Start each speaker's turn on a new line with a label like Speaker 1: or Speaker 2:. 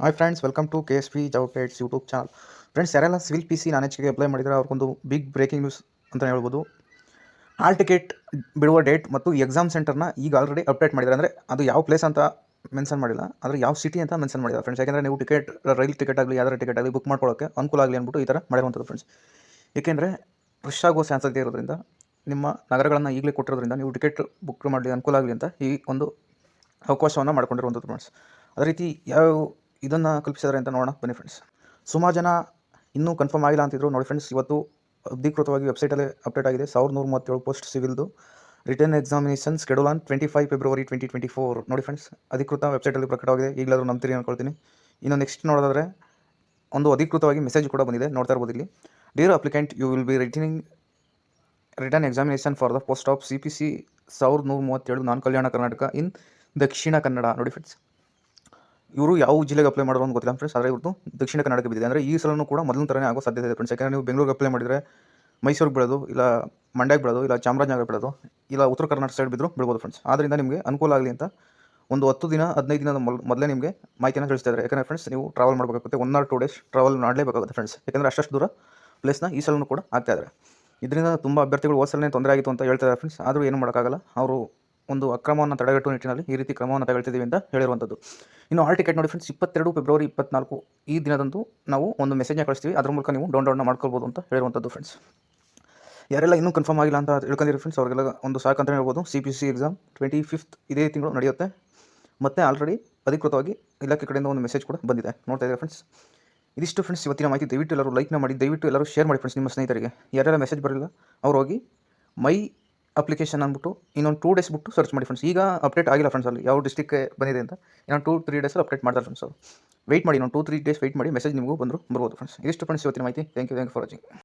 Speaker 1: Hi friends, welcome to KSP job updates YouTube channel. Friends, ಯಾರೆಲ್ಲ civil PC ನಾನ್-HK apply ಮಾಡಿದರೆ ಅವ್ರಿಗೊಂದು big breaking news ಅಂತ ಹೇಳ್ಬೋದು. ಹಾಲ್ ಟಿಕೆಟ್ ಬಿಡುವ ಡೇಟ್ ಮತ್ತು ಎಕ್ಸಾಮ್ ಸೆಂಟರ್ನ ಈಗ ಆಲ್ರೆಡಿ ಅಪ್ಡೇಟ್ ಮಾಡಿದ್ದಾರೆ. ಅಂದರೆ ಅದು ಯಾವ ಪ್ಲೇಸ್ ಅಂತ ಮೆನ್ಷನ್ ಮಾಡಿಲ್ಲ, ಆದರೆ ಯಾವ ಸಿಟಿ ಅಂತ ಮೆನ್ಷನ್ ಮಾಡಿದ್ದಾರೆ ಫ್ರೆಂಡ್ಸ್. ಯಾಕೆಂದರೆ ನೀವು ಟಿಕೆಟ್, ರೈಲ್ ಟಿಕೆಟ್ ಆಗಲಿ ಯಾವ್ದಾರ ಟಿಕೆಟ್ ಆಗಲಿ ಬುಕ್ ಮಾಡ್ಕೊಳ್ಳೋಕ್ಕೆ ಅನುಕೂಲ ಆಗಲಿ ಅಂದ್ಬಿಟ್ಟು ಈ ಥರ ಮಾಡಿರುವಂಥದ್ದು ಫ್ರೆಂಡ್ಸ್. ಏಕೆಂದರೆ ರಶ್ ಆಗೋ ಸಾಧ್ಯತೆ ಇರೋದ್ರಿಂದ, ನಿಮ್ಮ ನಗರಗಳನ್ನು ಈಗಲೇ ಕೊಟ್ಟಿರೋದ್ರಿಂದ ನೀವು ಟಿಕೆಟ್ ಬುಕ್ ಮಾಡಲಿ ಅನುಕೂಲ ಆಗಲಿ ಅಂತ ಈ ಒಂದು ಅವಕಾಶವನ್ನು ಮಾಡ್ಕೊಂಡಿರುವಂಥದ್ದು ಫ್ರೆಂಡ್ಸ್. ಅದೇ ರೀತಿ ಯಾವ ಇದನ್ನು ಕಲ್ಪಿಸಿದ್ದಾರೆ ಅಂತ ನೋಡೋಣ ಬನ್ನಿ ಫ್ರೆಂಡ್ಸ್. ಸುಮಾರು ಜನ ಇನ್ನೂ ಕನ್ಫರ್ಮ್ ಆಗಿಲ್ಲ ಅಂತಿದ್ರು ನೋಡಿ ಫ್ರೆಂಡ್ಸ್. ಇವತ್ತು ಅಧಿಕೃತವಾಗಿ ವೆಬ್ಸೈಟಲ್ಲಿ ಅಪ್ಡೇಟ್ ಆಗಿದೆ. 1137 ಪೋಸ್ಟ್ ಸಿವಿಲ್ದು written examination schedule on 25 February 2024 ನೋಡಿ ಫ್ರೆಂಡ್ಸ್. ಅಧಿಕೃತ ವೆಬ್ಸೈಟಲ್ಲಿ ಪ್ರಕಟವಾಗಿದೆ. ಈಗಲಾದರೂ ನಂಬ್ತೀರಿ ಅಂದ್ಕೊಳ್ತೀನಿ. ಇನ್ನು ನೆಕ್ಸ್ಟ್ ನೋಡೋದಾದರೆ ಒಂದು ಅಧಿಕೃತವಾಗಿ ಮೆಸೇಜ್ ಕೂಡ ಬಂದಿದೆ, ನೋಡ್ತಾ ಇರ್ಬೋದು ಇಲ್ಲಿ. Dear applicant, you will be written examination for the post of CPC 1137 non Kalyana Karnataka in Dakshina Kannada ನೋಡಿ ಫ್ರೆಂಡ್ಸ್. ಇವರು ಯಾವ ಜಿಲ್ಲೆಗೆ ಅಪ್ಲೈ ಮಾಡೋದು ಅಂತ ಗೊತ್ತಿಲ್ಲ ಫ್ರೆಂಡ್ಸ್, ಆದರೆ ಇವ್ರದ್ದು ದಕ್ಷಿಣ ಕನ್ನಡಕ್ಕೆ ಬಿದ್ದಿದೆ. ಅಂದರೆ ಈ ಸಲನೂ ಕೂಡ ಮೊದಲ ಥರನೇ ಆಗೋ ಸಾಧ್ಯತೆ ಇದೆ ಫ್ರೆಂಡ್ಸ್. ಯಾಕಂದರೆ ನೀವು ಬೆಂಗಳೂರಿಗೆ ಅಪ್ಲೈ ಮಾಡಿದರೆ ಮೈಸೂರಿಗೆ ಬಿಡೋದು, ಇಲ್ಲ ಮಂಡ್ಯಕ್ಕೆ ಬಿಡೋದು, ಇಲ್ಲ ಚಾಮರಾಜನಗರ ಬಿಡೋದು, ಇಲ್ಲ ಉತ್ತರ ಕರ್ನಾಟಕ ಸೈಡ್ ಬಿದ್ದರೂ ಬಿಡ್ಬೋದು ಫ್ರೆಂಡ್ಸ್. ಆದ್ದರಿಂದ ನಿಮಗೆ ಅನುಕೂಲ ಆಗಲಿ ಅಂತ ಒಂದು 10 ದಿನ 15 ದಿನದ ಮೊದಲೇ ನಿಮಗೆ ಮಾಹಿತಿಯನ್ನು ತಿಳಿಸ್ತಾ ಇದ್ದಾರೆ. ಯಾಕಂದರೆ ಫ್ರೆಂಡ್ಸ್, ನೀವು ಟ್ರಾವೆಲ್ ಮಾಡಬೇಕಾಗುತ್ತೆ, 1 or 2 ಡೇಸ್ ಟ್ರಾವೆಲ್ ಮಾಡಲೇಬೇಕಾಗುತ್ತೆ ಫ್ರೆಂಡ್ಸ್. ಯಾಕಂದರೆ ಅಷ್ಟು ದೂರ ಪ್ಲೇಸ್ನ ಈ ಸಲನೂ ಕೂಡ ಆಗ್ತಾ ಇದ್ದಾರೆ. ಇದರಿಂದ ತುಂಬ ಅಭ್ಯರ್ಥಿಗಳು ಹೋಸಲನೇ ತೊಂದರೆ ಆಗಿತ್ತು ಅಂತ ಹೇಳ್ತಾ ಇದ್ದಾರೆ ಫ್ರೆಂಡ್ಸ್. ಆದರೂ ಏನು ಮಾಡೋಕ್ಕಾಗಲ್ಲ, ಅವರು ಒಂದು ಅಕ್ರಮವನ್ನು ತಡೆಗಟ್ಟುವ ನಿಟ್ಟಿನಲ್ಲಿ ಈ ರೀತಿ ಕ್ರಮವನ್ನು ತಗೊಳ್ತಿದ್ದೀವಿ ಅಂತ ಹೇಳಿರುವಂಥದ್ದು. ಇನ್ನು ಹಾಲ್ ಟಿಕೆಟ್ ನೋಡಿ ಫ್ರೆಂಡ್ಸ್, 22 ಫೆಬ್ರವರಿ 2024 ಈ ದಿನದಂದು ನಾವು ಒಂದು ಮೆಸೇಜ್ನ ಕಳಿಸ್ತೀವಿ. ಅದ್ರ ಮೂಲಕ ನೀವು ಡೌನ್ಲೋಡ್ನ ಮಾಡ್ಕೊಳ್ಬೋದು ಅಂತ ಹೇಳಿರುವಂಥದ್ದು ಫ್ರೆಂಡ್ಸ್. ಯಾರೆಲ್ಲ ಇನ್ನೂ ಕನ್ಫರ್ಮ್ ಆಗಿಲ್ಲ ಅಂತ ತಿಳ್ಕೊಂಡಿರಿ ಫ್ರೆಂಡ್ಸ್, ಅವರಿಗೆಲ್ಲ ಒಂದು ಸಾಕು ಅಂತ ಹೇಳ್ಬೋದು. CPC ಎಕ್ಸಾಮ್ 25th ಇದೇ ತಿಂಗಳು ನಡೆಯುತ್ತೆ. ಮತ್ತು ಆಲ್ರೆಡಿ ಅಧಿಕೃತವಾಗಿ ಇಲಾಖೆ ಕಡೆಯಿಂದ ಒಂದು ಮೆಸೇಜ್ ಕೂಡ ಬಂದಿದೆ, ನೋಡ್ತಾ ಇದ್ದಾರೆ ಫ್ರೆಂಡ್ಸ್. ಇದಿಷ್ಟು ಫ್ರೆಂಡ್ಸ್ ಇವತ್ತಿನ ಮಾಹಿತಿ. ದಯವಿಟ್ಟು ಎಲ್ಲರೂ ಲೈಕ್ನ ಮಾಡಿ, ದಯವಿಟ್ಟು ಎಲ್ಲರೂ ಶೇರ್ ಮಾಡಿ ಫ್ರೆಂಡ್ಸ್ ನಿಮ್ಮ ಸ್ನೇಹಿತರಿಗೆ. ಯಾರೆಲ್ಲ ಮೆಸೇಜ್ ಬರಲಿಲ್ಲ ಅವ್ರು ಹೋಗಿ ಮೈ ಅಪ್ಲಿಕೇಶನ್ ಅಂದ್ಬಿಟ್ಟು ಇನ್ನೊಂದು 2 ಡೇಸ್ ಬಿಟ್ಟು ಸರ್ಚ್ ಮಾಡಿ ಫ್ರೆಂಡ್ಸ್. ಈಗ ಅಪ್ಡೇಟ್ ಆಗಿಲ್ಲ ಫ್ರೆಂಡ್ಸ್, ಅಲ್ಲಿ ಯಾವ ಡಿಸ್ಟಿಕ್ಗೆ ಬಂದಿದೆ ಅಂತ ಇನ್ನೊಂದು 2-3 ಡೇಸಲ್ಲಿ ಅಪ್ಡೇಟ್ ಮಾಡ್ತಾರೆ ಫ್ರೆಂಡ್ಸ್. ಅವರು ವೆಯ್ಟ್ ಮಾಡಿ, ಇನ್ನೊಂದು 2-3 ಡೇಸ್ ವೆಯ್ಟ್ ಮಾಡಿ, ಮೆಸೇಜ್ ನಿಮಗೂ ಬರ್ಬೋದು ಫ್ರೆಂಡ್ಸ್. ಇದಿಷ್ಟು ಫ್ರೆಂಡ್ಸ್ ಇವತ್ತಿನ ಮಾಹಿತಿ. Thank you for watching.